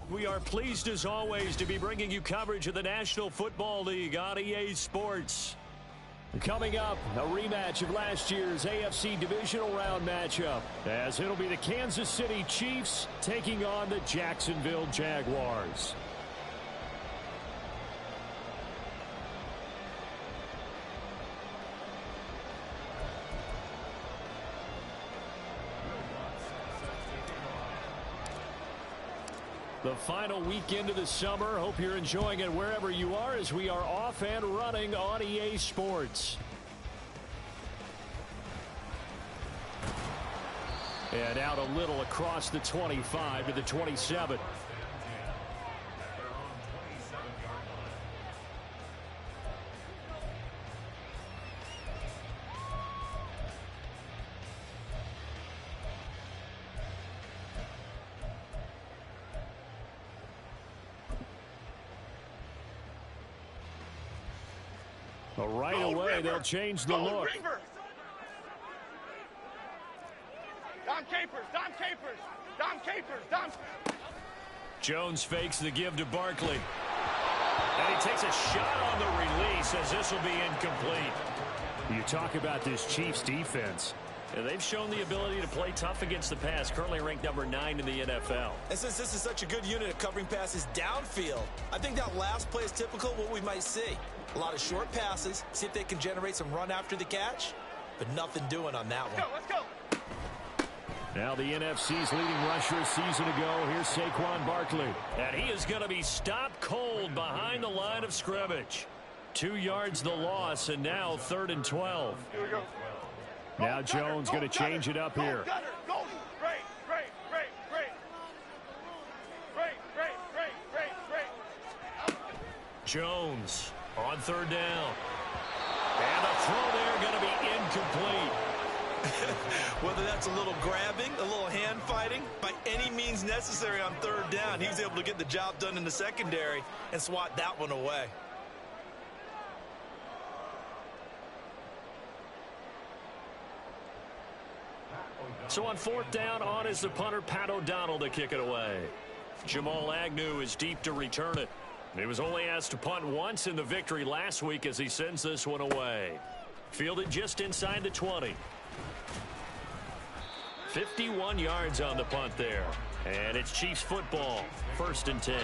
We are pleased as always to be bringing you coverage of the National Football League on EA Sports. Coming up, a rematch of last year's AFC Divisional Round matchup, as it'll be the Kansas City Chiefs taking on the Jacksonville Jaguars. The final weekend of the summer. Hope you're enjoying it wherever you are as we are off and running on EA Sports. And out a little across the 25 to the 27. Right away, they'll change the look. Dom Capers, Dom Capers, Dom Capers, Dom. Jones fakes the give to Barkley. And he takes a shot on the release as this will be incomplete. You talk about this Chiefs defense. And they've shown the ability to play tough against the pass, currently ranked number 9 in the NFL. And since this is such a good unit of covering passes downfield, I think that last play is typical of what we might see. A lot of short passes, see if they can generate some run after the catch, but nothing doing on that one. Let's go. Now the NFC's leading rusher a season ago. Here's Saquon Barkley. And he is going to be stopped cold behind the line of scrimmage. 2 yards the loss, and now 3rd and 12. Here we go. Now Jones going to change it up here. Jones on 3rd down. And the throw there going to be incomplete. Whether that's a little grabbing, a little hand fighting, by any means necessary on 3rd down, he was able to get the job done in the secondary and swat that one away. So on 4th down, on is the punter, Pat O'Donnell, to kick it away. Jamal Agnew is deep to return it. He was only asked to punt once in the victory last week as he sends this one away. Fielded just inside the 20. 51 yards on the punt there. And it's Chiefs football, 1st and 10.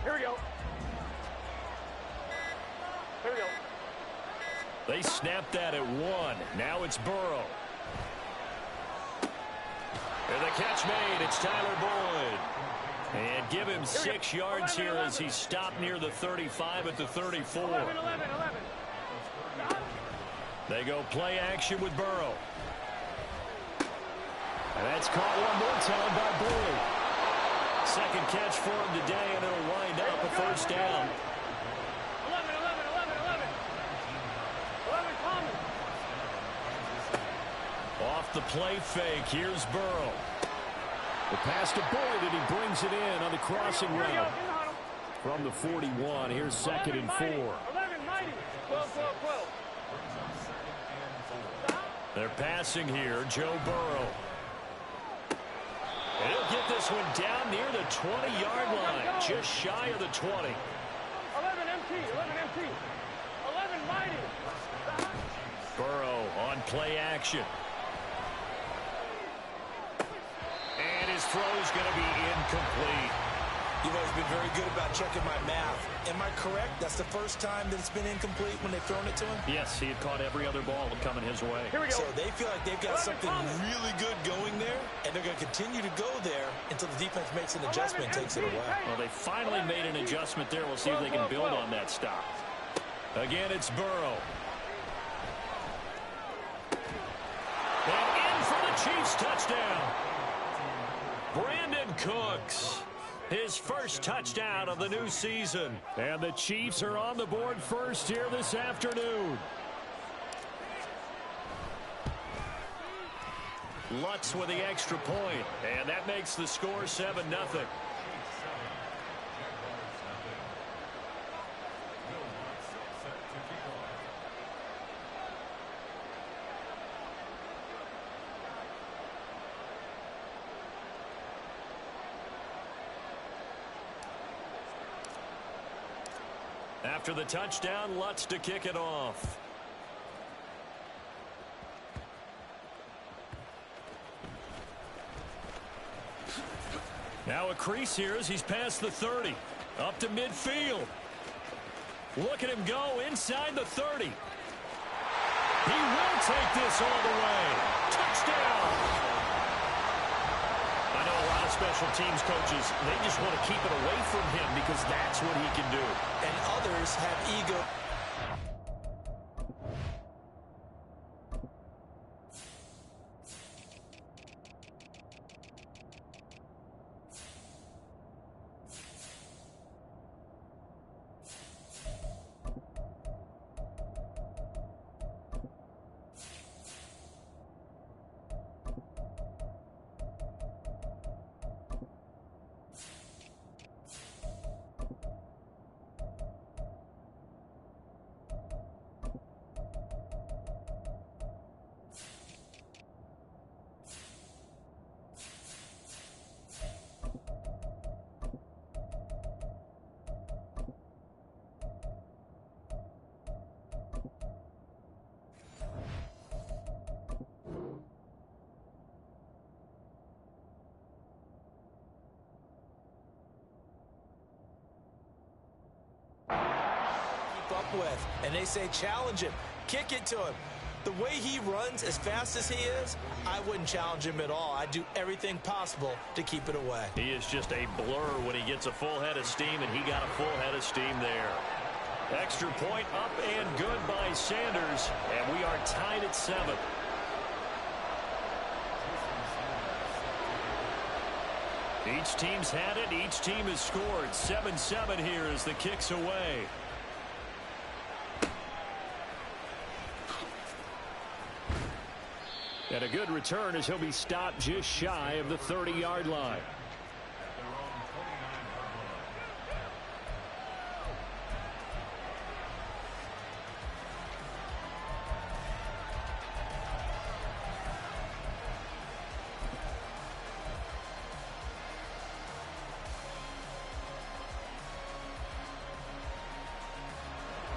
Here we go. Here we go. They snapped that at 1. Now it's Burrow. And the catch made. It's Tyler Boyd. And give him 6 yards here as he stopped near the 35 at the 34. 11. They go play action with Burrow. And that's caught one more time by Boyd. Second catch for him today, and it'll wind up a 1st down. 11 common. Off the play fake, here's Burrow. The pass to Boyd, and he brings it in on the crossing route. From the 41, here's 2nd and 4. 11, mighty. 12. They're passing here, Joe Burrow. And he'll get this one down near the 20-yard line, just shy of the 20. 11 MT. 11 mighty. Burrow on play action. And his throw's going to be incomplete. You've always been very good about checking my math. Am I correct? That's the first time that it's been incomplete when they've thrown it to him? Yes, he had caught every other ball coming his way. Here we go. So they feel like they've got something really good going there, and they're going to continue to go there until the defense makes an adjustment and takes it away. Well, they finally made an adjustment there. We'll see if they can build on that stop. Again, it's Burrow. Chiefs touchdown. Brandon Cooks, his first touchdown of the new season. And the Chiefs are on the board first here this afternoon. Lutz with the extra point, and that makes the score 7-0. After the touchdown, Lutz to kick it off. Now a crease here as he's past the 30. Up to midfield. Look at him go inside the 30. He will take this all the way. Touchdown! I know a lot of special teams coaches, they just want to keep it away from him because that's what he can do. And others have ego. Up with, and they say challenge him, kick it to him. The way he runs as fast as he is, I wouldn't challenge him at all. I'd do everything possible to keep it away. He is just a blur when he gets a full head of steam, and he got a full head of steam there. Extra point up and good by Sanders, and we are tied at 7. Each team's had it. Each team has scored. 7-7 here as the kick's away. And a good return as he'll be stopped just shy of the 30-yard line.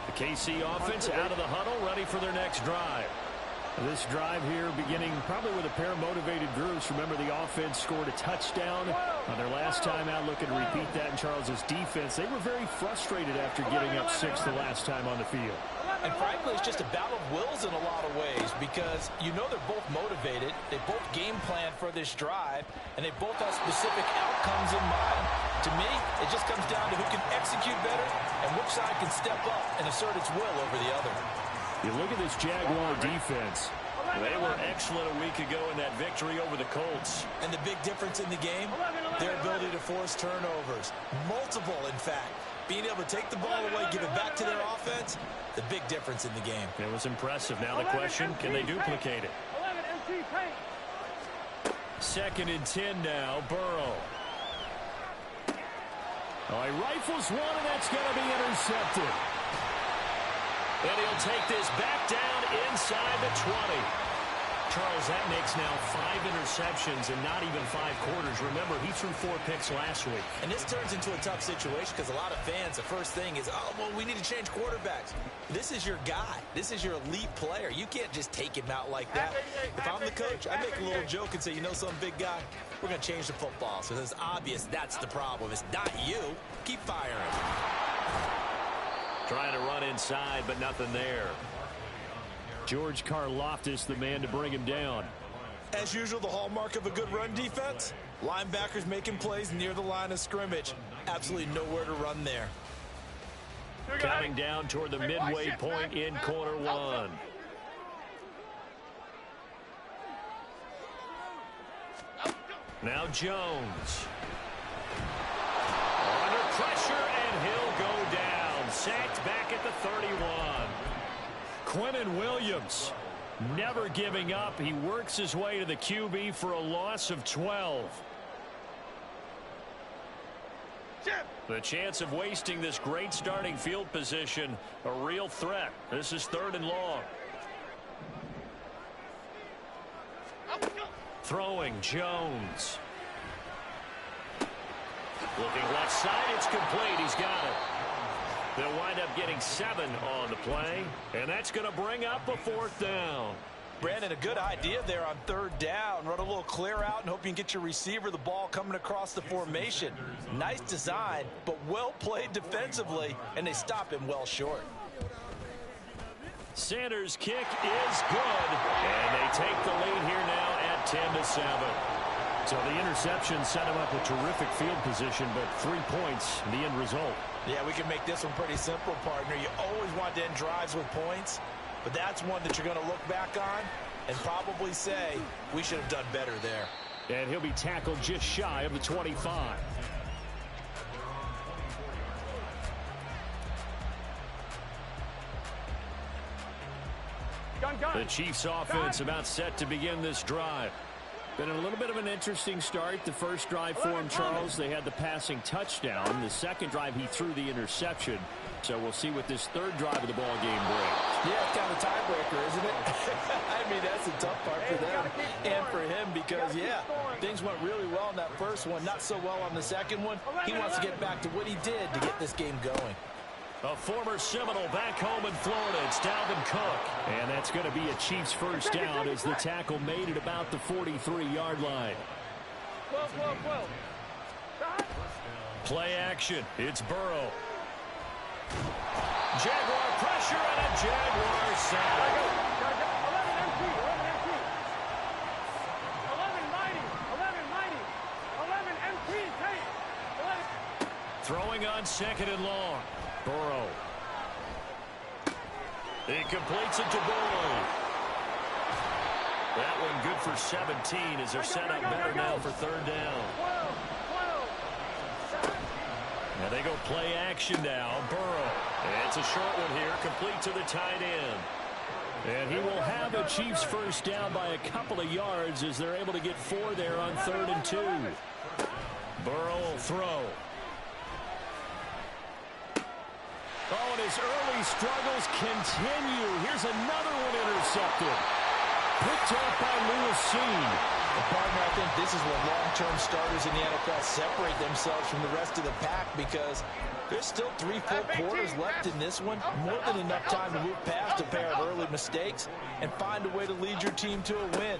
The KC offense out of the huddle, ready for their next drive. This drive here beginning probably with a pair of motivated groups. Remember, the offense scored a touchdown on their last time out. Looking to repeat that in Charles's defense. They were very frustrated after giving up 6 the last time on the field. And frankly, it's just a battle of wills in a lot of ways because you know they're both motivated. They both game plan for this drive, and they both have specific outcomes in mind. To me, it just comes down to who can execute better and which side can step up and assert its will over the other. You look at this Jaguar defense. They were excellent a week ago in that victory over the Colts. And the big difference in the game, their ability to force turnovers. Multiple, in fact. Being able to take the ball away, give it back to their offense, the big difference in the game. It was impressive. Now the question, can they duplicate it? 2nd and 10 now, Burrow. Oh, he rifles one, and that's going to be intercepted. And he'll take this back down inside the 20. Charles, that makes now 5 interceptions and not even 5 quarters. Remember, he threw 4 picks last week. And this turns into a tough situation because a lot of fans, the first thing is, oh, well, we need to change quarterbacks. This is your guy. This is your elite player. You can't just take him out like that. If I'm the coach, I make a little joke and say, you know something, big guy? We're going to change the football. So it's obvious that's the problem. It's not you. Keep firing. Trying to run inside, but nothing there. George Karlaftis, the man to bring him down. As usual, the hallmark of a good run defense, linebackers making plays near the line of scrimmage. Absolutely nowhere to run there. Counting down toward the midway point in quarter 1. Now Jones. Under pressure, and he'll go down. Sacked back at the 31. Quinnen Williams never giving up. He works his way to the QB for a loss of 12. The chance of wasting this great starting field position, a real threat. This is 3rd and long. Throwing Jones. Looking left side, it's complete. He's got it. They'll wind up getting 7 on the play, and that's going to bring up a 4th down. Brandon, a good idea there on 3rd down. Run a little clear out and hope you can get your receiver the ball coming across the formation. Nice design, but well played defensively, and they stop him well short. Sanders' kick is good, and they take the lead here now at 10-7. So the interception set him up a terrific field position, but 3 points, the end result. Yeah, we can make this one pretty simple, partner. You always want to end drives with points, but that's one that you're going to look back on and probably say, we should have done better there. And he'll be tackled just shy of the 25. The Chiefs offense about set to begin this drive. Been a little bit of an interesting start. The first drive for him, Charles, they had the passing touchdown. The second drive, he threw the interception. So we'll see what this 3rd drive of the ball game brings. Yeah, it's kind of a tiebreaker, isn't it? I mean, that's a tough part for them and for him because, yeah, things went really well in that first one, not so well on the second one. He wants to get back to what he did to get this game going. A former Seminole back home in Florida. It's Dalvin Cook. And that's going to be a Chiefs first down as the tackle made at about the 43-yard line. Play action. It's Burrow. Jaguar pressure and a Jaguar sack. 11 Throwing on 2nd and long. Burrow. He completes it to Boyd. That one good for 17 as they're set up better now for 3rd down. Now they go play action now. Burrow. It's a short one here, complete to the tight end. And he will have a Chiefs first down by a couple of yards as they're able to get 4 there on 3rd and 2. Burrow will throw. Oh, and his early struggles continue. Here's another one intercepted. Picked up by Lewis Seen. Partner, I think this is where long-term starters in the NFL separate themselves from the rest of the pack because there's still 3 full quarters left in this one. More than enough time to move past a pair of early mistakes and find a way to lead your team to a win.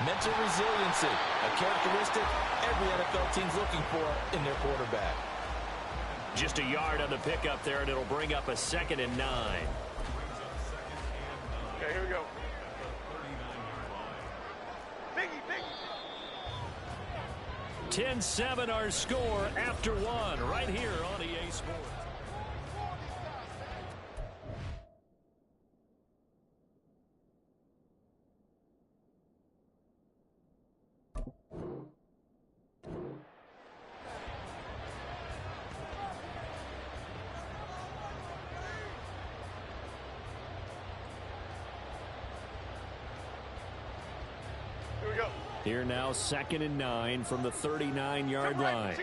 Mental resiliency, a characteristic every NFL team's looking for in their quarterback. Just a yard on the pickup there, and it'll bring up a 2nd and 9. Okay, here we go. Biggie. 10-7 our score after 1 right here on EA Sports. Here now, 2nd and 9 from the 39-yard line.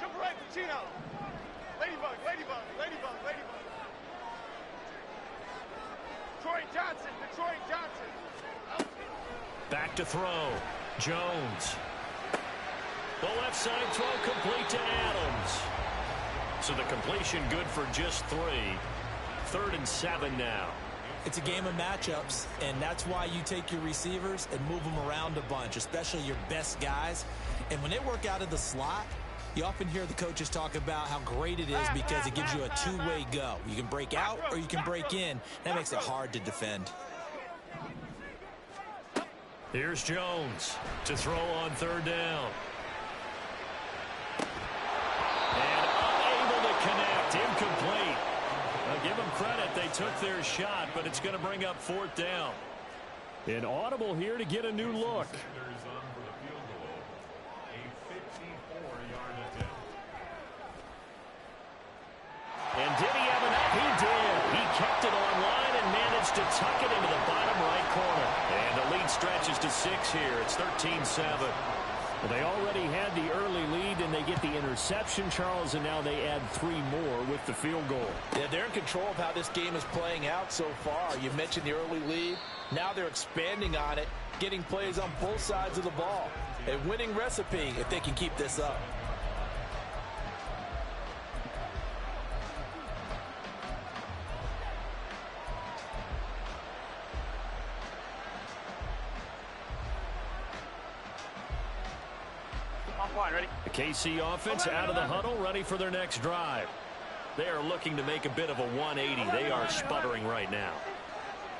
Jump right, Pacino. Ladybug. Detroit Johnson. Back to throw. Jones. The left side throw complete to Adams. So the completion good for just 3. 3rd and 7 now. It's a game of matchups, and that's why you take your receivers and move them around a bunch, especially your best guys. And when they work out of the slot, you often hear the coaches talk about how great it is because it gives you a two-way go. You can break out or you can break in. That makes it hard to defend. Here's Jones to throw on 3rd down. And unable to connect, incomplete. Now give them credit, they took their shot, but it's going to bring up 4th down. An audible here to get a new look. 6 here. It's 13-7. Well, they already had the early lead, and they get the interception, Charles, and now they add 3 more with the field goal. Yeah, they're in control of how this game is playing out so far. You mentioned the early lead. Now they're expanding on it, getting plays on both sides of the ball. A winning recipe if they can keep this up. Ready? The KC offense out of the huddle, ready for their next drive. They are looking to make a bit of a 180. They are sputtering right now.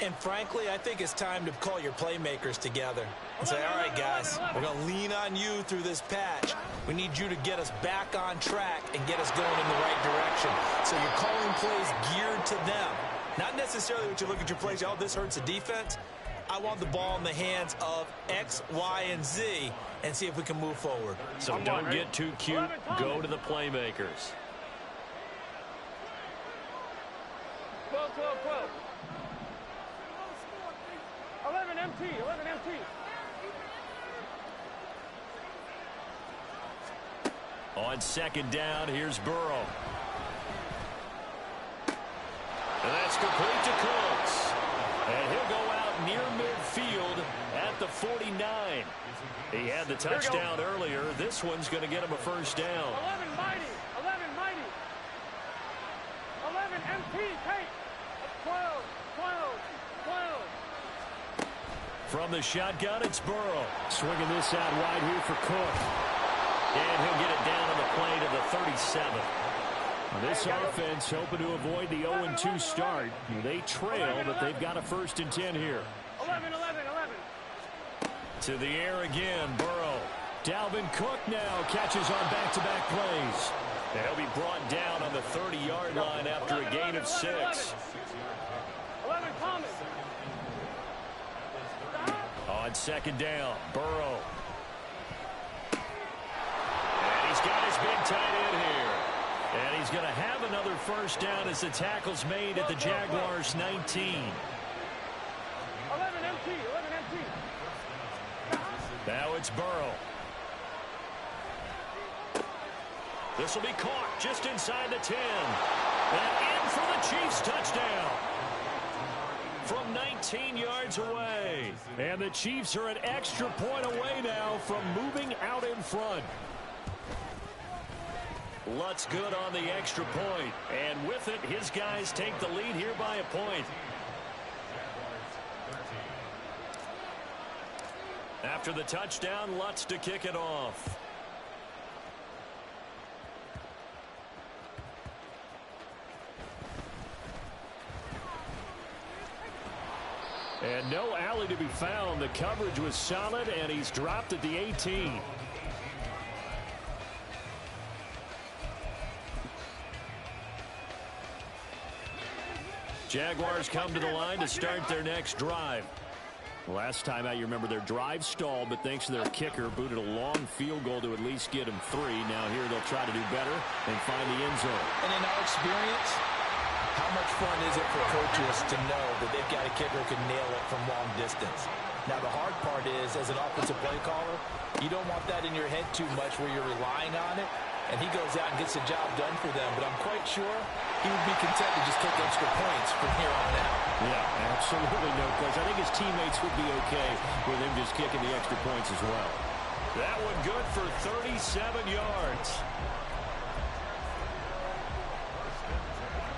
And frankly, I think it's time to call your playmakers together and say, all right, guys, we're going to lean on you through this patch. We need you to get us back on track and get us going in the right direction. So you're calling plays geared to them. Not necessarily what you look at your plays, oh, this hurts the defense. I want the ball in the hands of X, Y, and Z and see if we can move forward. So don't get too cute. Go to the playmakers. 12, 12, 12. 11 MT, 11 MT. On second down, here's Burrow. And that's complete to Cooks. And he'll go out near midfield at the 49. He had the touchdown earlier. This one's going to get him a first down. 11 mighty, 11 mighty. 11 MT, take. 12, 12, 12. From the shotgun, it's Burrow. Swinging this out wide here for Cook. And he'll get it down on the play to the 37. This offense hoping to avoid the 0-2 start. They trail, but they've got a 1st and 10 here. 11, 11, 11. To the air again, Burrow. Dalvin Cook now catches on back-to-back plays. And he'll be brought down on the 30-yard line after a gain of 6. 11 Thomas. On second down, Burrow. And he's got his big tight end here. And he's going to have another first down as the tackle's made at the Jaguars' 19. 11 MT, 11 MT. Now it's Burrow. This will be caught just inside the 10. And in for the Chiefs touchdown. From 19 yards away. And the Chiefs are an extra point away now from moving out in front. Lutz good on the extra point. And with it, his guys take the lead here by a point. After the touchdown, Lutz to kick it off. And no alley to be found. The coverage was solid, and he's dropped at the 18. Jaguars come to the line to start their next drive. Last time out, you remember their drive stalled, but thanks to their kicker, booted a long field goal to at least get them 3. Now here they'll try to do better and find the end zone. And in our experience, how much fun is it for coaches to know that they've got a kicker who can nail it from long distance? Now the hard part is, as an offensive play caller, you don't want that in your head too much where you're relying on it, and he goes out and gets the job done for them. But I'm quite sure he would be content to just take extra points from here on out. Yeah, absolutely no question. I think his teammates would be okay with him just kicking the extra points as well. That one good for 37 yards.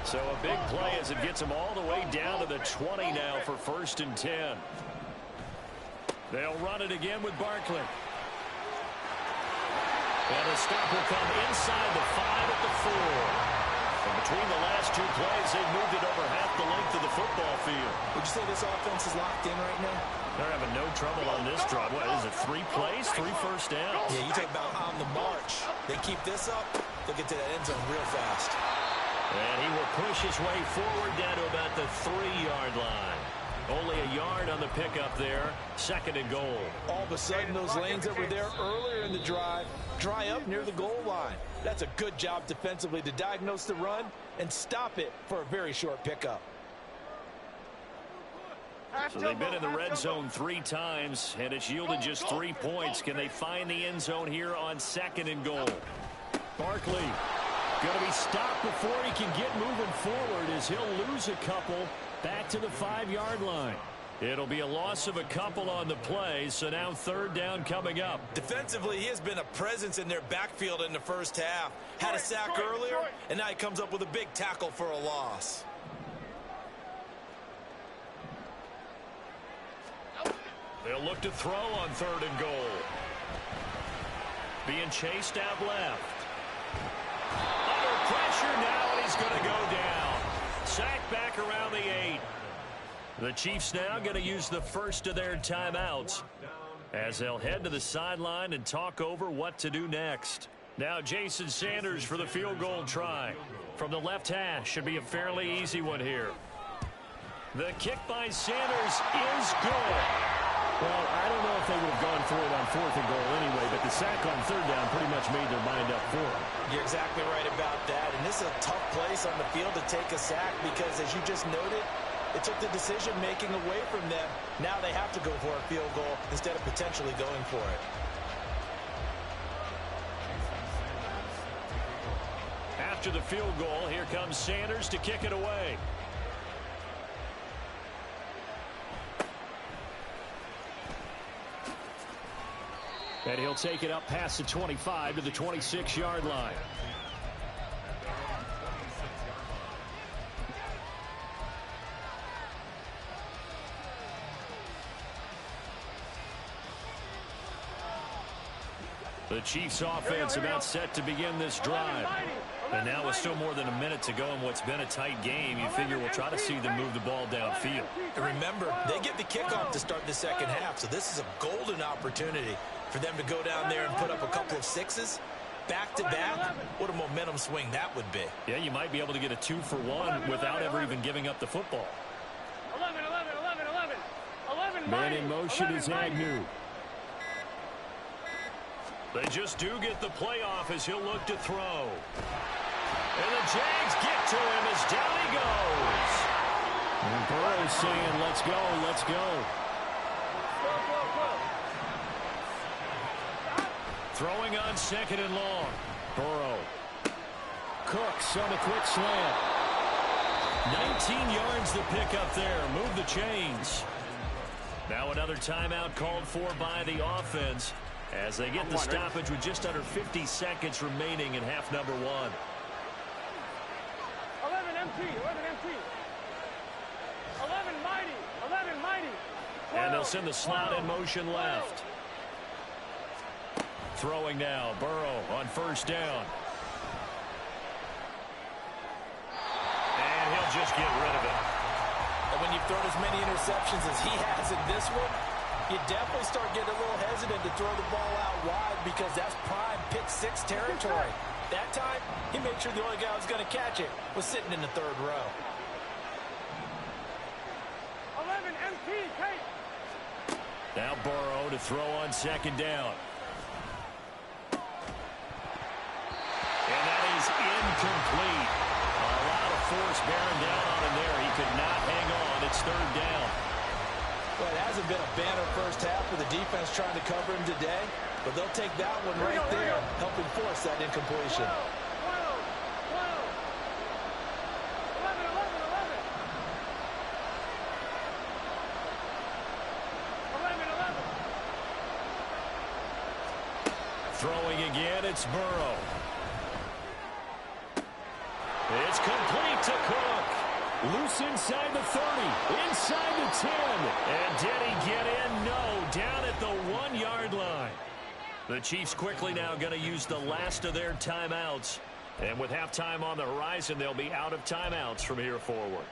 So a big play as it gets them all the way down to the 20 now for 1st and 10. They'll run it again with Barkley. And the stop will come inside the 5 at the 4. And between the last 2 plays, they've moved it over half the length of the football field. Would you say this offense is locked in right now? They're having no trouble on this drive. What is it, 3 plays, 3 first downs? Yeah, you talk about on the march. They keep this up, they'll get to that end zone real fast. And he will push his way forward down to about the 3-yard line. Only a yard on the pickup there. 2nd and goal. All of a sudden, those lanes that were there earlier in the drive dry up near the goal line. That's a good job defensively to diagnose the run and stop it for a very short pickup. So they've been in the red zone 3 times, and it's yielded just 3 points. Can they find the end zone here on 2nd and goal? Barkley going to be stopped before he can get moving forward as he'll lose a couple back to the 5-yard line. It'll be a loss of a couple on the play, so now 3rd down coming up. Defensively, he has been a presence in their backfield in the first half. Had a sack earlier, and now he comes up with a big tackle for a loss. They'll look to throw on 3rd and goal. Being chased out left. Under pressure now, and he's going to go down. Sacked back around the 8. The Chiefs now going to use the first of their timeouts as they'll head to the sideline and talk over what to do next. Now Jason Sanders for the field goal try. From the left hash, should be a fairly easy one here. The kick by Sanders is good. Well, I don't know if they would have gone for it on 4th and goal anyway, but the sack on 3rd down pretty much made their mind up for it. You're exactly right about that, and this is a tough place on the field to take a sack because, as you just noted, it took the decision-making away from them. Now they have to go for a field goal instead of potentially going for it. After the field goal, here comes Sanders to kick it away. And he'll take it up past the 25 to the 26-yard line. The Chiefs offense about set to begin this drive. And now with still more than a minute to go in what's been a tight game, you figure we'll try to see them move the ball downfield. And remember, they get the kickoff to start the second half, so this is a golden opportunity for them to go down there and put up a couple of 6s. Back-to-back, what a momentum swing that would be. Yeah, you might be able to get a 2-for-1 without ever even giving up the football. 11. Man in motion is Agnew. They just do get the playoff as he'll look to throw. And the Jags get to him as down he goes. And Burrow's saying, let's go, let's go. Throwing on 2nd and long. Burrow. Cooks on a quick slant. 19 yards to pick up there. Move the chains. Now another timeout called for by the offense as they get the stoppage with just under 50 seconds remaining in half number 1. 11 empty. 11 mighty. And they'll send the slot in motion left. Throwing now, Burrow on 1st down. And he'll just get rid of it. And when you've thrown as many interceptions as he has in this one, you definitely start getting a little hesitant to throw the ball out wide because that's prime pick 6 territory. That time, he made sure the only guy who was going to catch it was sitting in the 3rd row. 11 MP, Kate. Now Burrow to throw on 2nd down. And that is incomplete. A lot of force bearing down on him there. He could not hang on. It's 3rd down. Well, it hasn't been a banner first half for the defense trying to cover him today, but they'll take that one right there, helping force that incompletion. 11. Throwing again, it's Burrow. It's complete to Cook. Loose inside the 30, inside the 10. And did he get in? No, down at the 1-yard line. The Chiefs quickly now going to use the last of their timeouts. And with halftime on the horizon, they'll be out of timeouts from here forward.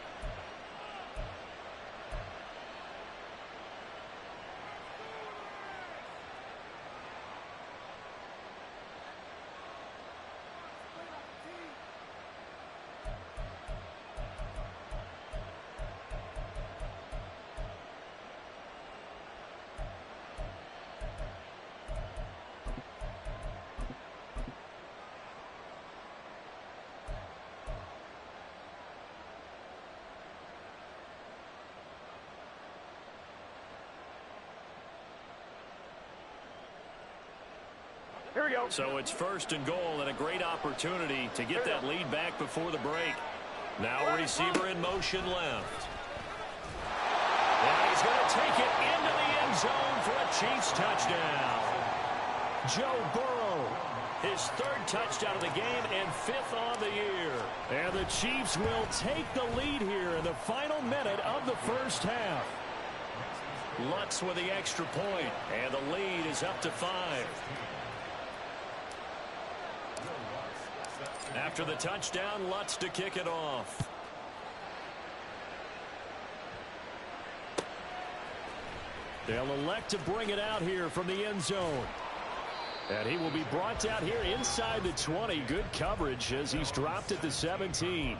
Here we go. So it's 1st and goal and a great opportunity to get that lead back before the break. Now a receiver in motion left. And he's going to take it into the end zone for a Chiefs touchdown. Joe Burrow, his 3rd touchdown of the game and 5th on the year. And the Chiefs will take the lead here in the final minute of the first half. Lutz with the extra point, and the lead is up to 5. After the touchdown, Lutz to kick it off. They'll elect to bring it out here from the end zone. And he will be brought out here inside the 20. Good coverage as he's dropped at the 17.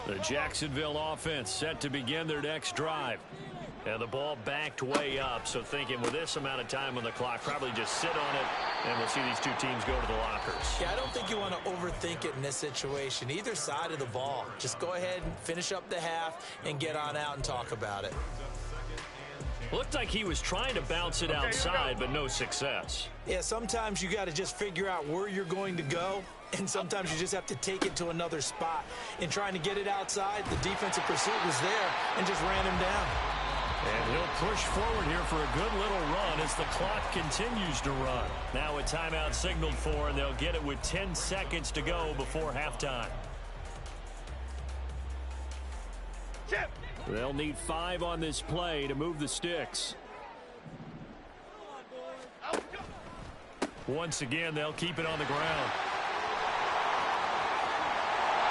The Jacksonville offense set to begin their next drive. And the ball backed way up, so thinking with this amount of time on the clock, probably just sit on it, and we'll see these two teams go to the lockers. Yeah, I don't think you want to overthink it in this situation. Either side of the ball. Just go ahead and finish up the half and get on out and talk about it. Looked like he was trying to bounce it outside, but no success. Yeah, sometimes you got to just figure out where you're going to go, and sometimes you just have to take it to another spot. In trying to get it outside, the defensive pursuit was there and just ran him down. And he'll push forward here for a good little run as the clock continues to run. Now a timeout signaled for, and they'll get it with 10 seconds to go before halftime. Chip. They'll need 5 on this play to move the sticks. Once again, they'll keep it on the ground.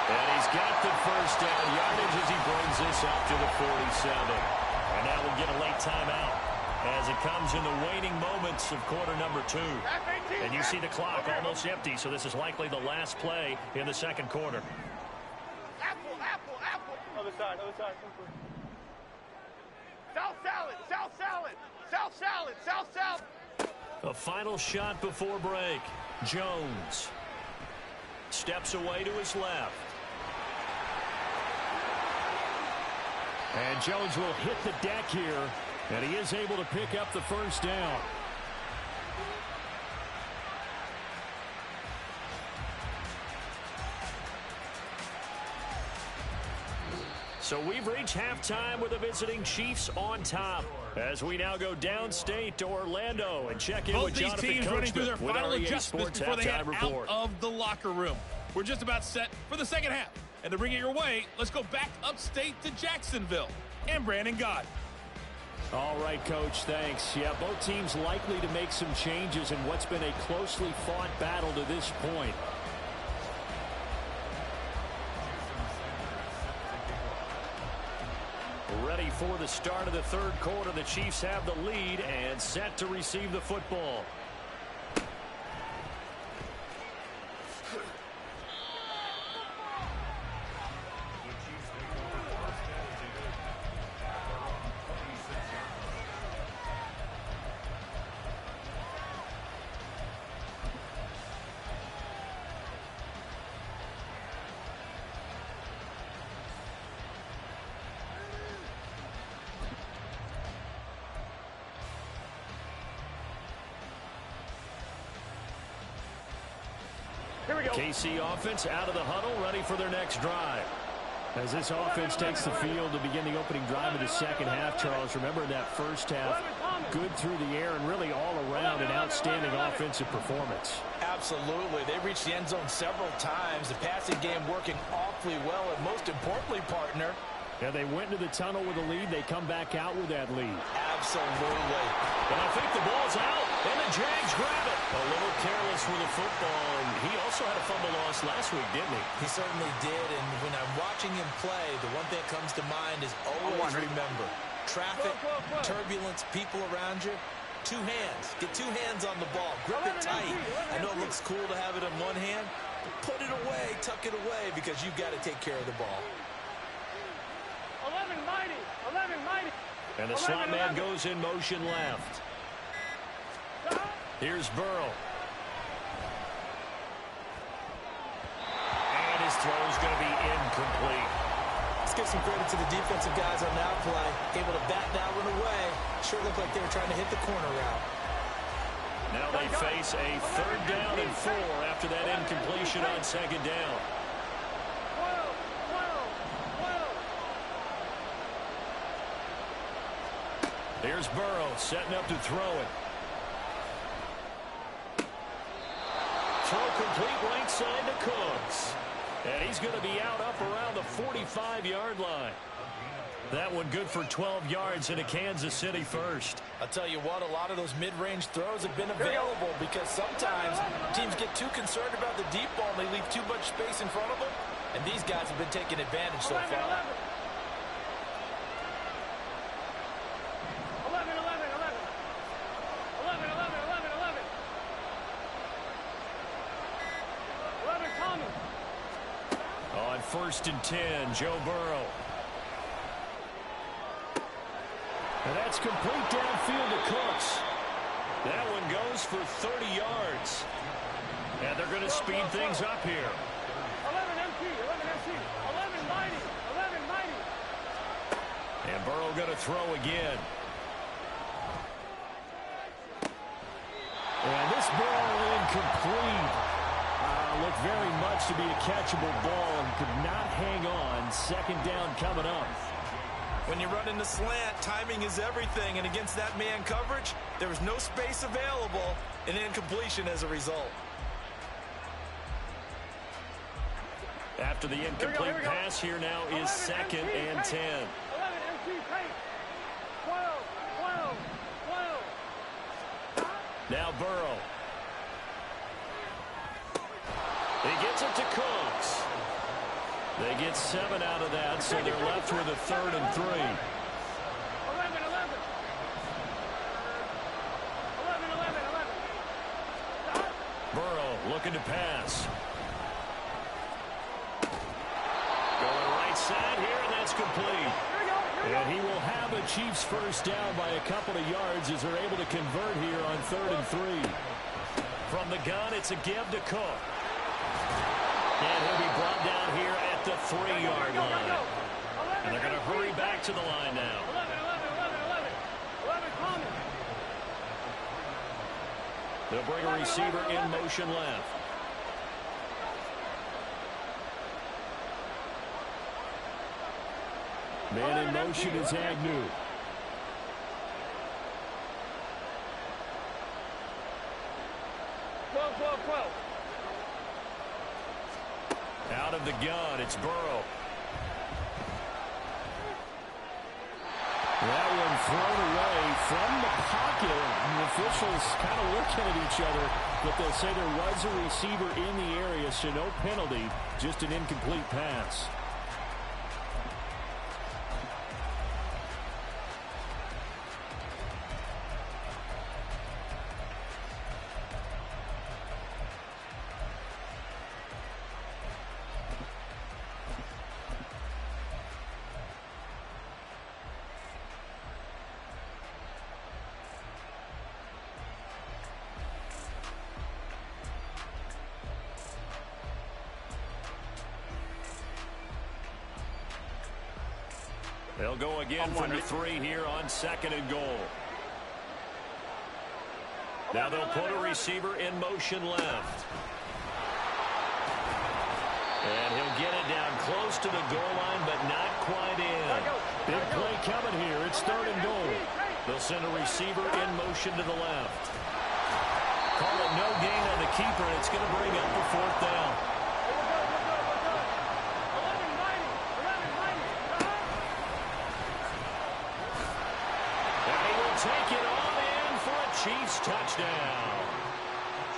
And he's got the first down yardage as he brings this up to the 47. And now we'll get a late timeout as it comes in the waning moments of quarter number 2. And you see the clock almost empty, so this is likely the last play in the second quarter. Apple, apple, apple. Other side, other side. South salad, south salad, south salad, south salad. A final shot before break. Jones steps away to his left. And Jones will hit the deck here, and he is able to pick up the first down. So we've reached halftime with the visiting Chiefs on top. As we now go downstate to Orlando and check in Both with these Jonathan teams running through their Coachman with final our EA adjustments Sports before they head halftime out report. of the locker room. We're just about set for the second half. And to bring it your way, let's go back upstate to Jacksonville. And Brandon Gott. All right, Coach, thanks. Yeah, both teams likely to make some changes in what's been a closely fought battle to this point. Ready for the start of the third quarter. The Chiefs have the lead and set to receive the football. KC offense out of the huddle, ready for their next drive. As this offense takes the field to begin the opening drive of the second half, Charles, remember in that first half, good through the air and really all around an outstanding offensive performance. Absolutely. They reached the end zone several times. The passing game working awfully well, and most importantly, partner, yeah, they went into the tunnel with a lead. They come back out with that lead. Absolutely. And I think the ball's out, and the Jags grab it. A little careless with the football, and he also had a fumble loss last week, didn't he? He certainly did, and when I'm watching him play, the one thing that comes to mind is always remember, traffic, turbulence, people around you, 2 hands. Get 2 hands on the ball. Grip it tight. I know it looks cool to have it in one hand, but put it away, tuck it away, because you've got to take care of the ball. 11 mighty, 11 mighty. And the slot man goes in motion left. Here's Burrow. And his throw is going to be incomplete. He's give some credit to the defensive guys on that play. Able to bat that one away. Sure looked like they were trying to hit the corner route. Now they face a 3rd down and 4 after that incompletion on 2nd down. Here's Burrow setting up to throw it. Throw complete right side to Cooks. And he's going to be out up around the 45-yard line. That one good for 12 yards into Kansas City first. I'll tell you what, a lot of those mid-range throws have been available because sometimes teams get too concerned about the deep ball and they leave too much space in front of them. And these guys have been taking advantage so far. 1st and 10, Joe Burrow. And that's complete downfield to Cooks. That one goes for 30 yards. And they're going to speed things up here. 11 MT, 11 mighty. And Burrow going to throw again. And this ball incomplete. Looked very much to be a catchable ball and could not hang on. 2nd down coming up. When you run in the slant, timing is everything. And against that man coverage, there was no space available. An incompletion as a result. After the incomplete pass, here now is 2nd and 10. 11 MT, 12. Now Burrow. He gets it to Cooks. They get 7 out of that, so they're left with a 3rd and 3. 11. Burrow looking to pass. Going right side here, and that's complete. And he will have a Chiefs first down by a couple of yards as they're able to convert here on 3rd and 3. From the gun, it's a give to Cook. And he'll be brought down here at the 3-yard line. And they're going to hurry back to the line now. 11 common. They'll bring a receiver in motion left. Man in motion is Agnew. Out of the gun, it's Burrow. That one thrown away from the pocket. The officials kind of looking at each other, but they'll say there was a receiver in the area, so no penalty, just an incomplete pass. They'll go again from the 3 here on 2nd and goal. Now they'll put a receiver in motion left. And he'll get it down close to the goal line, but not quite in. Big play coming here. It's 3rd and goal. They'll send a receiver in motion to the left. Call it no gain on the keeper, and it's going to bring up the 4th down. Take it on in for a Chiefs touchdown.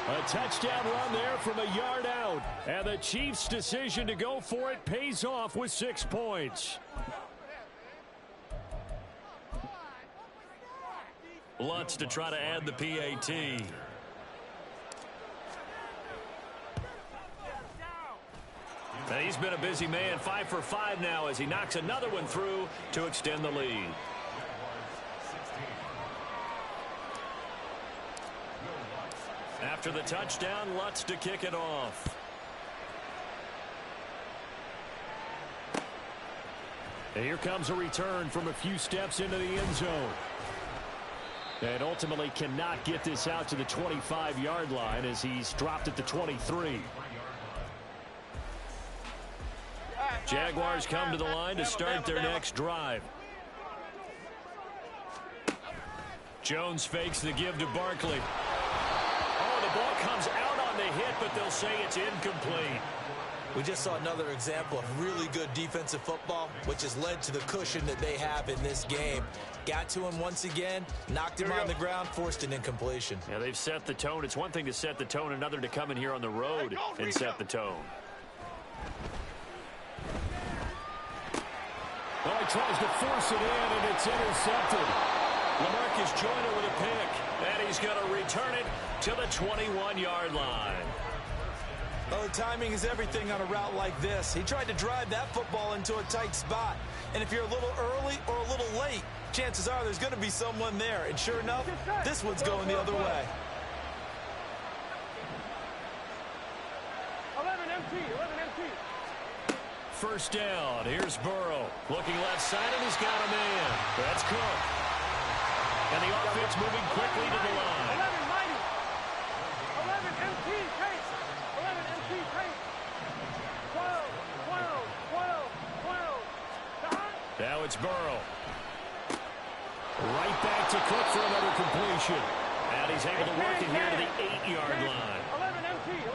A touchdown run there from a yard out. And the Chiefs' decision to go for it pays off with 6 points. Lutz to try to add the PAT. And he's been a busy man. 5 for 5 now as he knocks another one through to extend the lead. After the touchdown, Lutz to kick it off. And here comes a return from a few steps into the end zone. And ultimately cannot get this out to the 25-yard line as he's dropped at the 23. Jaguars come to the line to start their next drive. Jones fakes the give to Barkley. Oh, the ball comes out on the hit, but they'll say it's incomplete. We just saw another example of really good defensive football, which has led to the cushion that they have in this game. Got to him once again, knocked him on the ground, forced an incompletion. Yeah, they've set the tone. It's one thing to set the tone, another to come in here on the road and set the tone. Well, he tries to force it in, and it's intercepted. LaMarcus Joyner with a pick, and he's going to return it to the 21-yard line. Oh, timing is everything on a route like this. He tried to drive that football into a tight spot. And if you're a little early or a little late, chances are there's going to be someone there. And sure enough, this one's going the other way. 11 MT. First down. Here's Burrow. Looking left side, and he's got a man. That's Cook. And the offense moving quickly to the line. 11 mighty. 11 MT pace. 11 MT pace. 12. Now it's Burrow. Right back to Cook for another completion. And he's able to work it here to the 8-yard line. 11 MT.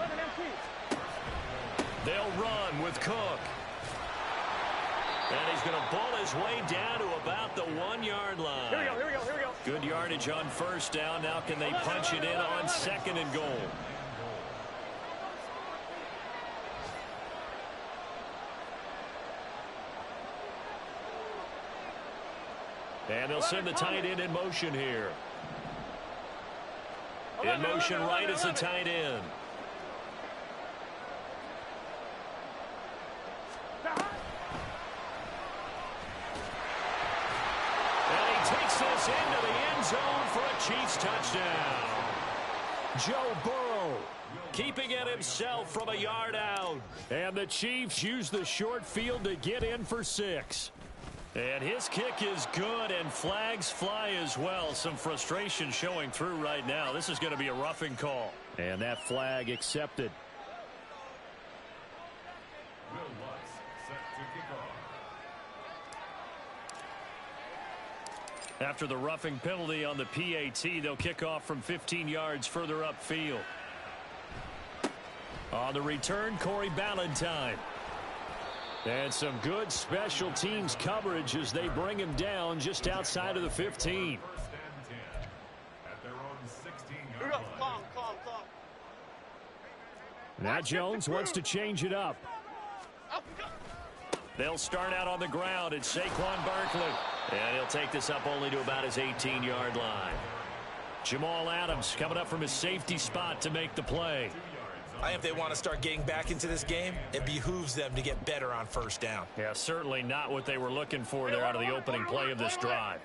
They'll run with Cook. And he's going to ball his way down to about the 1-yard line. Here we go. Good yardage on first down. Now can they punch it in on second and goal? And they'll send the tight end in motion here. In motion right is the tight end. And he takes this into the end zone for a Chiefs touchdown. Joe Burrow keeping it himself from a yard out. And the Chiefs use the short field to get in for 6. And his kick is good, and flags fly as well. Some frustration showing through right now. This is going to be a roughing call. And that flag accepted. After the roughing penalty on the PAT, they'll kick off from 15 yards further upfield. On the return, Corey Ballantyne. And some good special teams coverage as they bring him down just outside of the 15. Here we go. Calm. Now Jones wants to change it up. They'll start out on the ground. It's Saquon Barkley. And he'll take this up only to about his 18-yard line. Jamal Adams coming up from his safety spot to make the play. I think if they want to start getting back into this game, it behooves them to get better on first down. Yeah, certainly not what they were looking for there out of the opening play of this drive.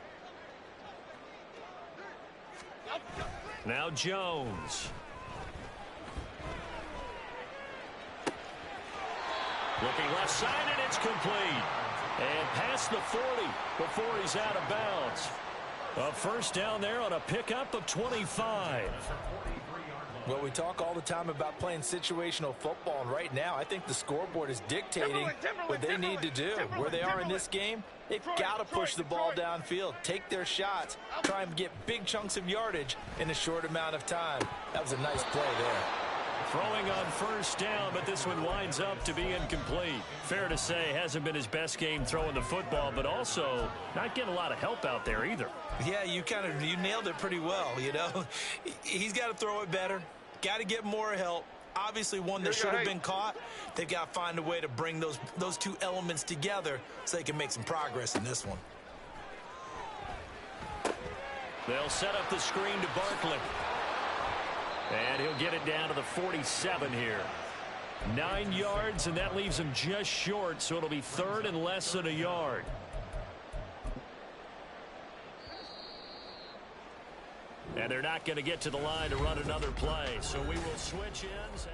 Now Jones. Looking left side, and it's complete. And past the 40 before he's out of bounds. A first down there on a pickup of 25. Well, we talk all the time about playing situational football, and right now I think the scoreboard is dictating what they need to do. Where they are in this game, they've got to push the ball downfield, take their shots, try and get big chunks of yardage in a short amount of time. That was a nice play there. Throwing on first down, but this one winds up to be incomplete. Fair to say, hasn't been his best game throwing the football, but also not getting a lot of help out there either. Yeah, you nailed it pretty well, you know. He's got to throw it better, got to get more help. Obviously one that should have been caught. They've got to find a way to bring those two elements together so they can make some progress in this one. They'll set up the screen to Barkley. And he'll get it down to the 47 here. 9 yards, and that leaves him just short, so it'll be third and less than a yard. And they're not going to get to the line to run another play, so we will switch ends.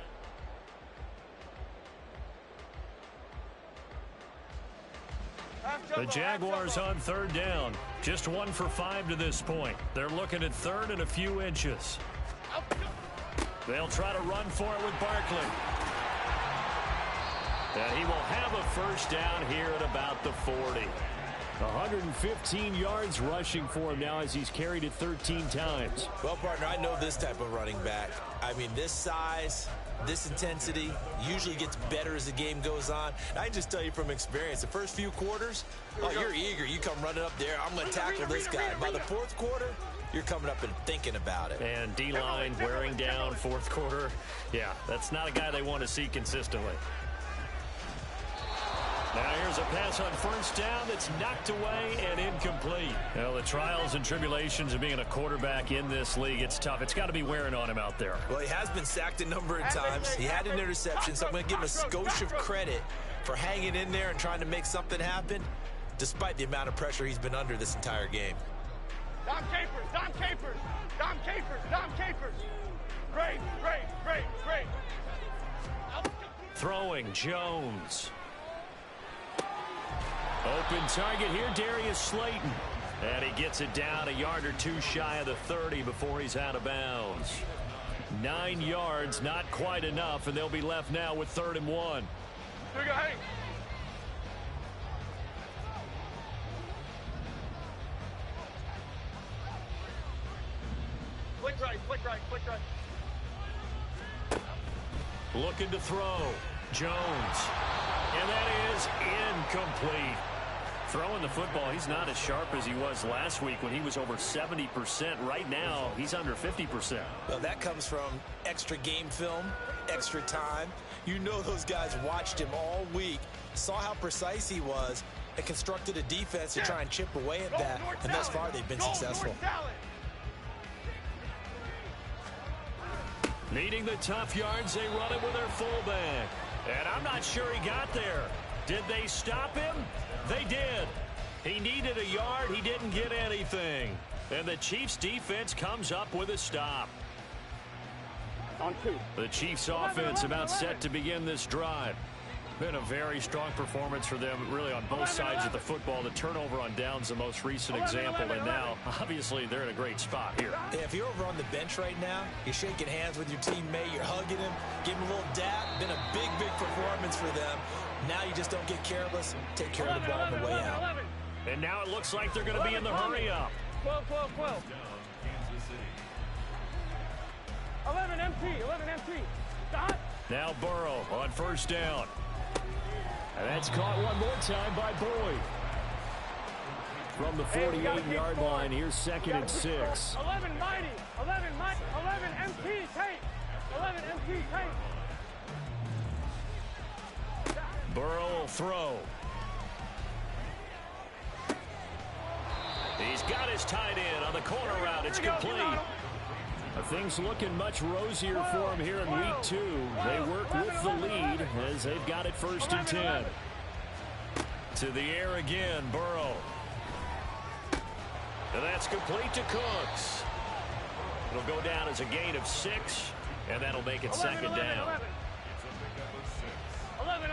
Half The Jaguars on third down. Just 1 for 5 to this point. They're looking at third and a few inches. They'll try to run for it with Barkley. And he will have a first down here at about the 40. 115 yards rushing for him now as he's carried it 13 times. Well, partner, I know this type of running back. I mean, this size, this intensity usually gets better as the game goes on. And I can just tell you from experience, the first few quarters, oh, you're eager. You come running up there. I'm going to tackle this guy. By the fourth quarter, you're coming up and thinking about it. And D-line wearing down fourth quarter. Yeah, that's not a guy they want to see consistently. Now here's a pass on first down that's knocked away and incomplete. Well, the trials and tribulations of being a quarterback in this league, it's tough. It's got to be wearing on him out there. Well, he has been sacked a number of times. He had an interception, so I'm going to give him a skosh of credit for hanging in there and trying to make something happen, despite the amount of pressure he's been under this entire game. Dom Capers, Dom Capers, Dom Capers, Dom Capers. Great. Throwing, Jones. Open target here, Darius Slayton. And he gets it down a yard or two shy of the 30 before he's out of bounds. 9 yards, not quite enough, and they'll be left now with 3rd and 1. Here we go, hey. Flick right. Looking to throw. Jones. And that is incomplete. Throwing the football, he's not as sharp as he was last week when he was over 70%. Right now, he's under 50%. Well, that comes from extra game film, extra time. You know those guys watched him all week, saw how precise he was, and constructed a defense to try and chip away at that. And thus far, they've been successful. Needing the tough yards, they run it with their fullback. And I'm not sure he got there. Did they stop him? They did. He needed a yard. He didn't get anything. And the Chiefs' defense comes up with a stop. On 2. The Chiefs' offense about set to begin this drive. Been a very strong performance for them, really, on both sides of the football. The turnover on downs, the most recent example, and now, obviously, they're in a great spot here. Yeah, if you're over on the bench right now, you're shaking hands with your teammate, you're hugging him, giving him a little dap. Been a big performance for them. Now you just don't get careless and take care of the ball on the way out. And now it looks like they're going to be in the hurry-up. 12. 11 MT. Stop. Now Burrow on first down. And that's caught one more time by Boyd. From the 48-yard line, here's 2nd and 6. 11 mighty. 11 MT tape. 11 MT tape. Burrow will throw. He's got his tight end on the corner route. It's complete. Things looking much rosier for him here in week 2. They work with the lead as they've got it 1st and 10. To the air again, Burrow. And that's complete to Cooks. It'll go down as a gain of 6, and that'll make it 2nd down. 11.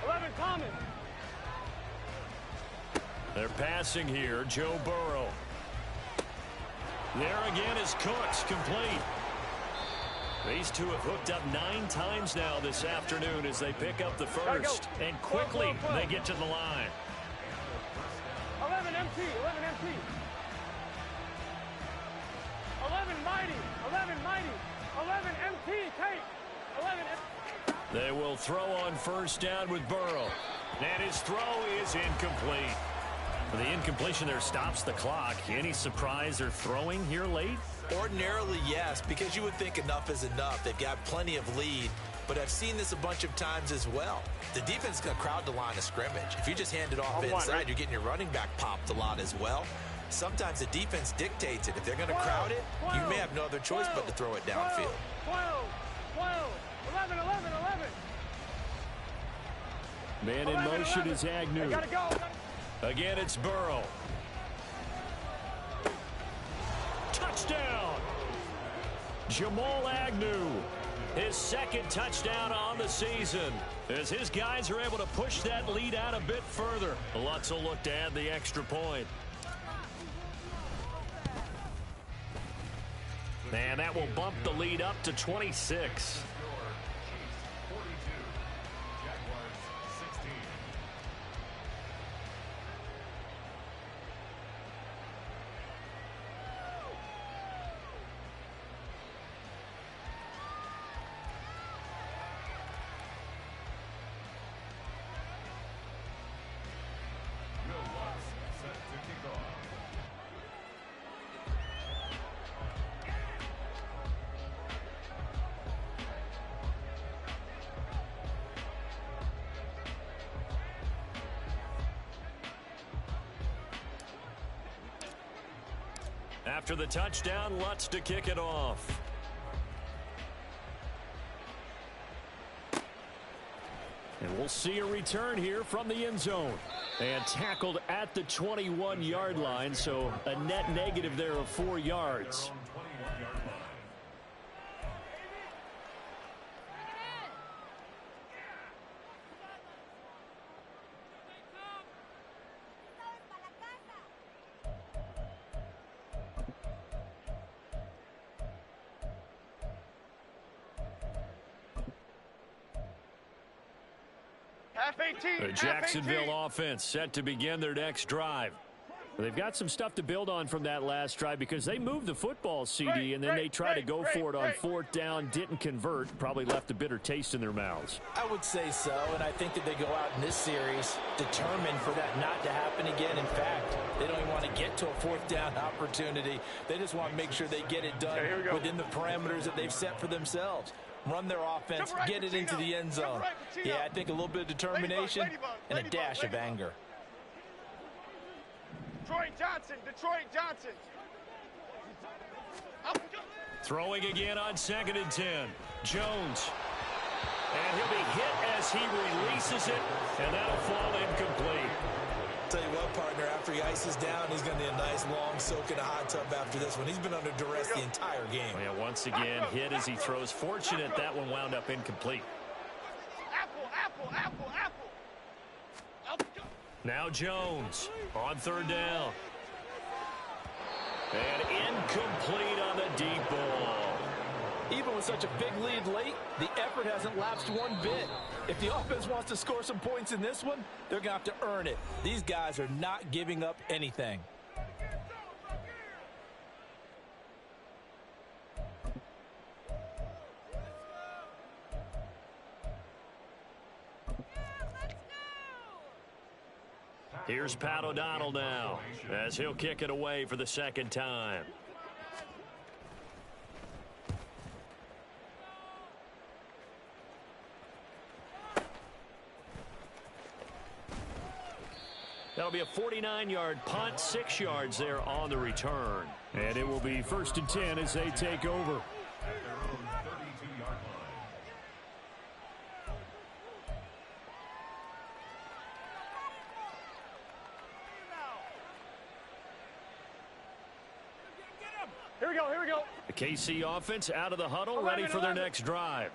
11 common. They're passing here, Joe Burrow. There again is Cooks, complete. These two have hooked up 9 times now this afternoon as they pick up the first. And quickly, they get to the line. 11 MT. 11 mighty. 11 MT tape. 11 MT. They will throw on first down with Burrow. And his throw is incomplete. The incompletion there stops the clock. Any surprise they're throwing here late? Ordinarily, yes, because you would think enough is enough. They've got plenty of lead, but I've seen this a bunch of times as well. The defense is going to crowd the line of scrimmage. If you just hand it off inside, you're getting your running back popped a lot as well. Sometimes the defense dictates it. If they're going to crowd it, you may have no other choice but to throw it downfield. 12. 11. Man in motion is Agnew. Gotta go. Again, it's Burrow. Touchdown! Jamal Agnew. his second touchdown on the season, as his guys are able to push that lead out a bit further. Lutz will look to add the extra point. And that will bump the lead up to 26. After the touchdown, Lutz to kick it off. And we'll see a return here from the end zone. And tackled at the 21-yard line, so a net negative there of 4 yards. The Jacksonville offense set to begin their next drive. They've got some stuff to build on from that last drive because they moved the football, CD, and then they tried to go for it on 4th down, didn't convert, probably left a bitter taste in their mouths. I would say so, and I think that they go out in this series determined for that not to happen again. In fact, they don't even want to get to a 4th down opportunity. They just want to make sure they get it done within the parameters that they've set for themselves. Run their offense, get it into the end zone. Yeah, I think a little bit of determination and a dash of anger. Detroit Johnson. Throwing again on 2nd and 10. Jones. And he'll be hit as he releases it, and that'll fall incomplete. Tell you what, partner, after he ices down, he's going to need a nice long soak in a hot tub after this one. He's been under duress the entire game. Yeah, once again, hit as he throws. Fortunate that one wound up incomplete. Apple. Now Jones on 3rd down. And incomplete on the deep ball. Even with such a big lead late, the effort hasn't lapsed one bit. If the offense wants to score some points in this one, they're going to have to earn it. These guys are not giving up anything. Here's Pat O'Donnell now as he'll kick it away for the 2nd time. That'll be a 49-yard punt, 6 yards there on the return. And it will be 1st and 10 as they take over. Here we go. The KC offense out of the huddle, ready for their next drive.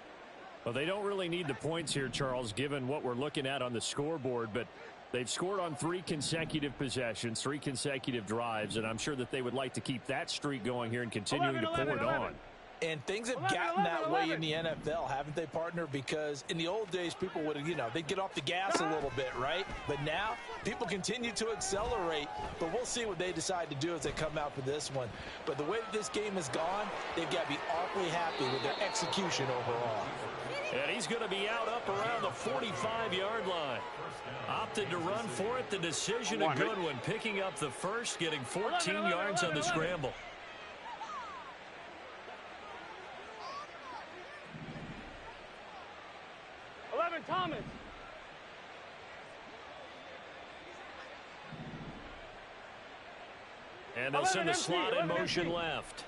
Well, they don't really need the points here, Charles, given what we're looking at on the scoreboard, but they've scored on 3 consecutive possessions, 3 consecutive drives, and I'm sure that they would like to keep that streak going here and continuing to pour it on. And things have gotten that way in the NFL, haven't they, partner? Because in the old days, people would, they'd get off the gas a little bit, right? But now, people continue to accelerate. But we'll see what they decide to do as they come out for this one. But the way that this game has gone, they've got to be awfully happy with their execution overall. And he's going to be out up around the 45-yard line. Opted to run for it. The decision a good one. Picking up the first, getting 14 yards on the scramble. Thomas. And they'll send the slot in motion left.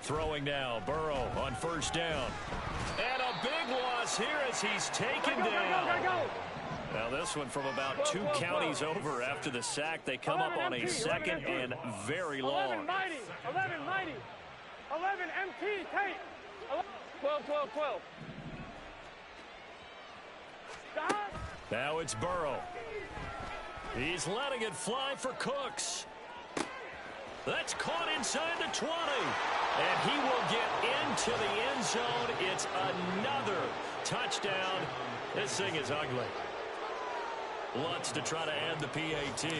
Throwing now, Burrow on 1st down. And a big loss here as he's taken down. Now this one from about 2 counties over after the sack. They come up on a 2nd and very long. 11 MT, tape. 12, 12, 12. Stop. Now it's Burrow. He's letting it fly for Cooks. That's caught inside the 20. And he will get into the end zone. It's another touchdown. This thing is ugly. Lutz to try to add the PAT.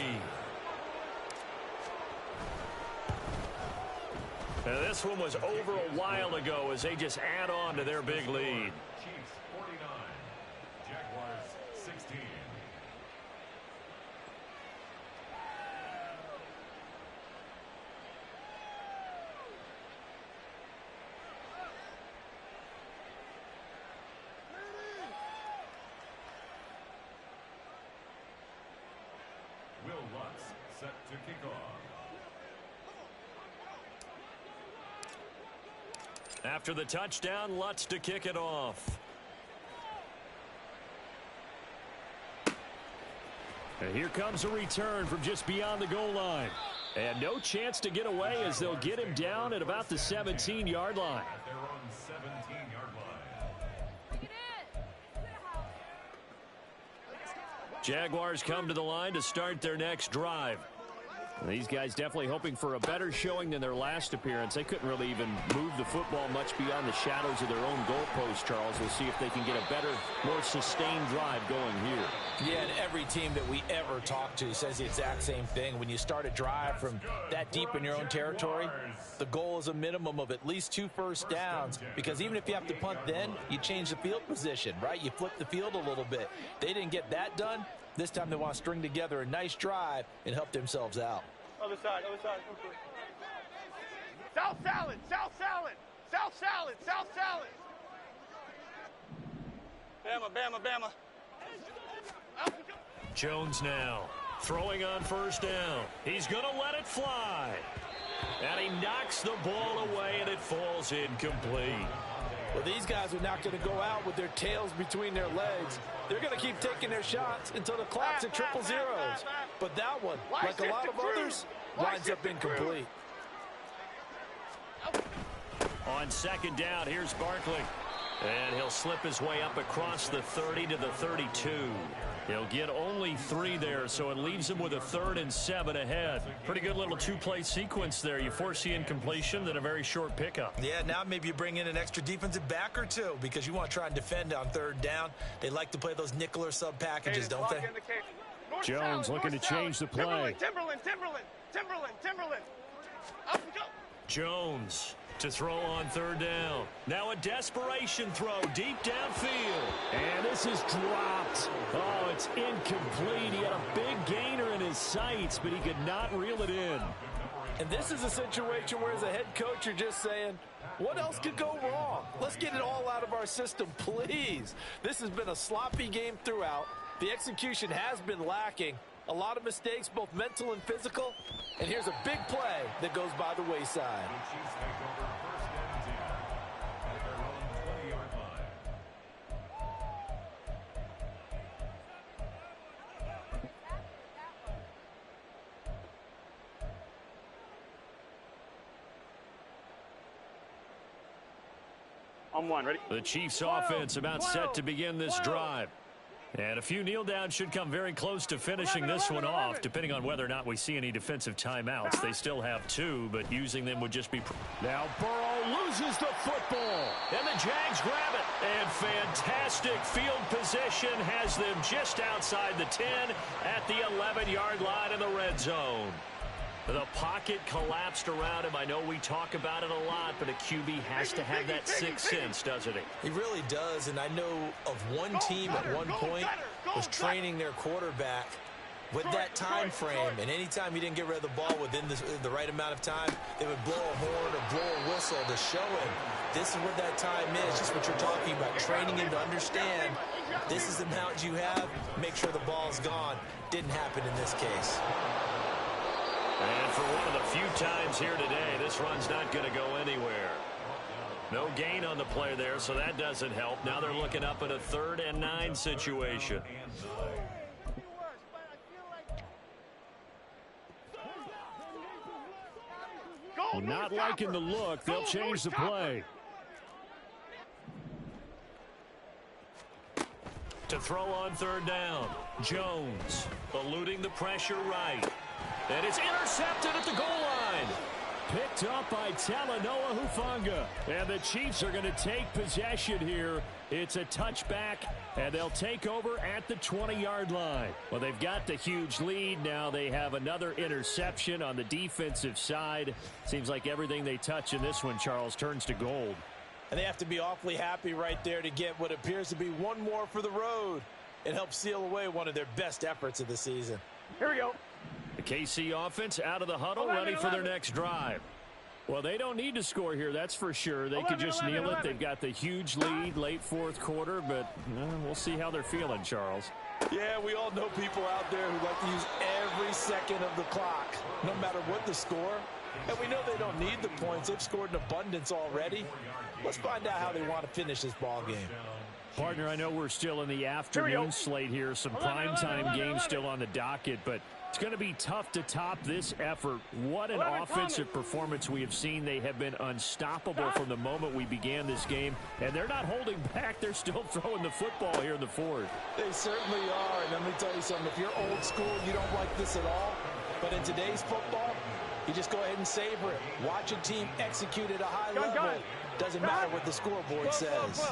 Now this one was over a while ago as they just add on to their big lead. Chiefs 49, Jaguars 16. Will Lutz set to kick off. After the touchdown, Lutz to kick it off. And here comes a return from just beyond the goal line. And no chance to get away as they'll get him down at about the 17-yard line. At their own 17-yard line. Jaguars come to the line to start their next drive. These guys definitely hoping for a better showing than their last appearance. They couldn't really even move the football much beyond the shadows of their own goalpost, Charles. We'll see if they can get a better, more sustained drive going here. Yeah, and every team that we ever talk to says the exact same thing. When you start a drive from that deep in your own territory, the goal is a minimum of at least 2 first downs, because even if you have to punt then, you change the field position, right? You flip the field a little bit. They didn't get that done. This time they want to string together a nice drive and help themselves out. Other side, other side. South salad, south salad, south salad, south salad. Bama, Bama, Bama. Jones now throwing on first down. He's going to let it fly. And he knocks the ball away, and it falls incomplete. Well, these guys are not going to go out with their tails between their legs. They're going to keep taking their shots until the clock's at triple zeros. But that one, like a lot of others, winds up incomplete. On second down, here's Barkley. And he'll slip his way up across the 30 to the 32. He'll get only 3 there, so it leaves him with a 3rd and 7 ahead. Pretty good little 2-play sequence there. You force the incompletion, then a very short pickup. Yeah, now maybe you bring in an extra defensive back or 2 because you want to try and defend on 3rd down. They like to play those nickel or sub packages, don't they? Jones looking to change the play. Timberland. Up we go. Jones to throw on 3rd down. Now a desperation throw deep downfield. And this is dropped. Oh, it's incomplete. He had a big gainer in his sights, but he could not reel it in. And this is a situation where as a head coach you're just saying, what else could go wrong? Let's get it all out of our system, please. This has been a sloppy game throughout. The execution has been lacking. A lot of mistakes, both mental and physical. And here's a big play that goes by the wayside. The Chiefs take over first and 10 at their own 20-yard line. On 1, ready? The Chiefs offense about set to begin this drive. And a few kneel downs should come very close to finishing this one off, depending on whether or not we see any defensive timeouts. They still have 2, but using them would just be... Now Burrow loses the football, and the Jags grab it. And fantastic field position has them just outside the 10 at the 11-yard line in the red zone. The pocket collapsed around him. I know we talk about it a lot, but a QB has to have that sixth sense, doesn't he? He really does, and I know of one team at one point was training their quarterback with that time frame, and anytime he didn't get rid of the ball within the right amount of time, they would blow a horn or blow a whistle to show him this is what that time is, just what you're talking about, training him to understand this is the amount you have, make sure the ball's gone. Didn't happen in this case. And for one of the few times here today, this run's not going to go anywhere. No gain on the play there, so that doesn't help. Now they're looking up at a 3rd and 9 situation. Not liking the look. They'll change the play. To throw on third down. Jones eluding the pressure right. And it's intercepted at the goal line. Picked up by Talanoa Hufanga. And the Chiefs are going to take possession here. It's a touchback, and they'll take over at the 20-yard line. Well, they've got the huge lead. Now they have another interception on the defensive side. Seems like everything they touch in this one, Charles, turns to gold. And they have to be awfully happy right there to get what appears to be one more for the road. It helps seal away one of their best efforts of the season. Here we go. The KC offense out of the huddle, 11, ready for their next drive. Well, they don't need to score here, that's for sure. They could just kneel it. They've got the huge lead late fourth quarter, but we'll see how they're feeling, Charles. Yeah, we all know people out there who like to use every second of the clock, no matter what the score. And we know they don't need the points. They've scored in abundance already. Let's find out how they want to finish this ball game. Partner, I know we're still in the afternoon slate here. Some primetime games still on the docket, but it's going to be tough to top this effort. What an offensive performance we have seen. They have been unstoppable from the moment we began this game, and they're not holding back. They're still throwing the football here in the fourth. They certainly are, and let me tell you something. If you're old school, you don't like this at all, but in today's football, you just go ahead and savor it. Watch a team execute at a high level. Doesn't matter what the scoreboard says.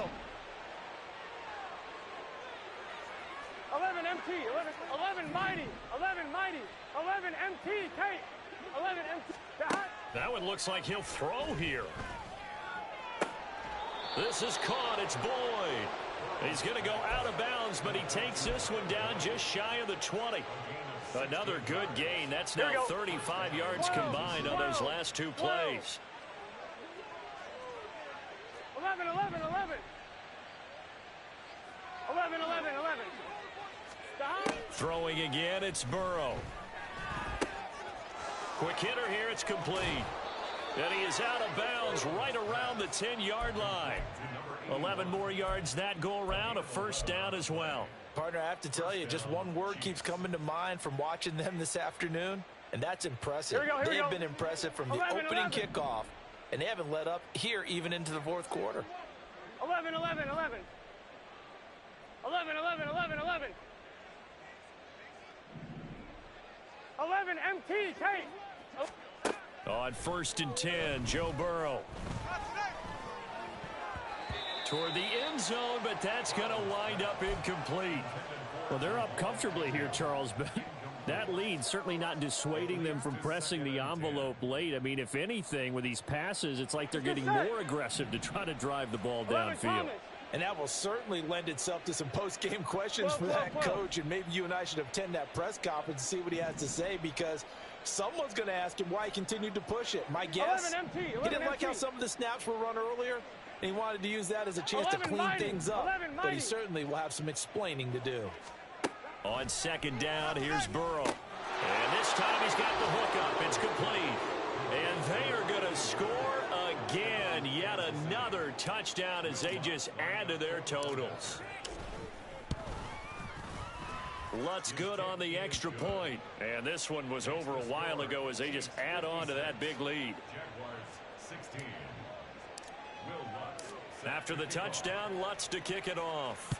11 MT, 11 mighty, 11 mighty, 11 MT, Kate, 11 MT. That one looks like he'll throw here. This is caught. It's Boyd. He's going to go out of bounds, but he takes this one down just shy of the 20. Another good gain. That's now 35 yards combined on those last two plays. 11, 11, 11. 11, 11, 11. Throwing again, it's Burrow. Quick hitter here, it's complete. And he is out of bounds right around the 10-yard line. 11 more yards that go around, a first down as well. Partner, I have to tell you, just one word keeps coming to mind from watching them this afternoon, and that's impressive. They have been impressive from the opening kickoff, and they haven't let up here even into the fourth quarter. 11, 11, 11. 11, 11, 11, 11. 11 MT, Kate. On 1st and 10, Joe Burrow. Toward the end zone, but that's going to wind up incomplete. Well, they're up comfortably here, Charles, but that lead certainly not dissuading them from pressing the envelope late. I mean, if anything, with these passes, it's like they're getting more aggressive to try to drive the ball downfield. And that will certainly lend itself to some post-game questions for that coach. And maybe you and I should attend that press conference and see what he has to say, because someone's going to ask him why he continued to push it. My guess, he didn't like how some of the snaps were run earlier, and he wanted to use that as a chance to clean things up. But he certainly will have some explaining to do. On 2nd down, here's Burrow. And this time he's got the hook up. It's complete. And they are going to score again. Yet another touchdown as they just add to their totals. Lutz good on the extra point. And this one was over a while ago as they just add on to that big lead. After the touchdown, Lutz to kick it off.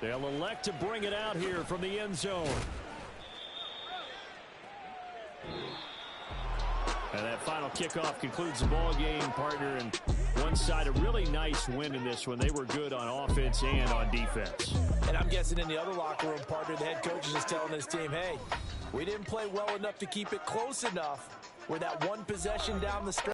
They'll elect to bring it out here from the end zone. And that final kickoff concludes the ball game, partner. And one side, a really nice win in this one. They were good on offense and on defense. And I'm guessing in the other locker room, partner, the head coach is just telling his team, hey, we didn't play well enough to keep it close enough. We're that one possession down the stretch.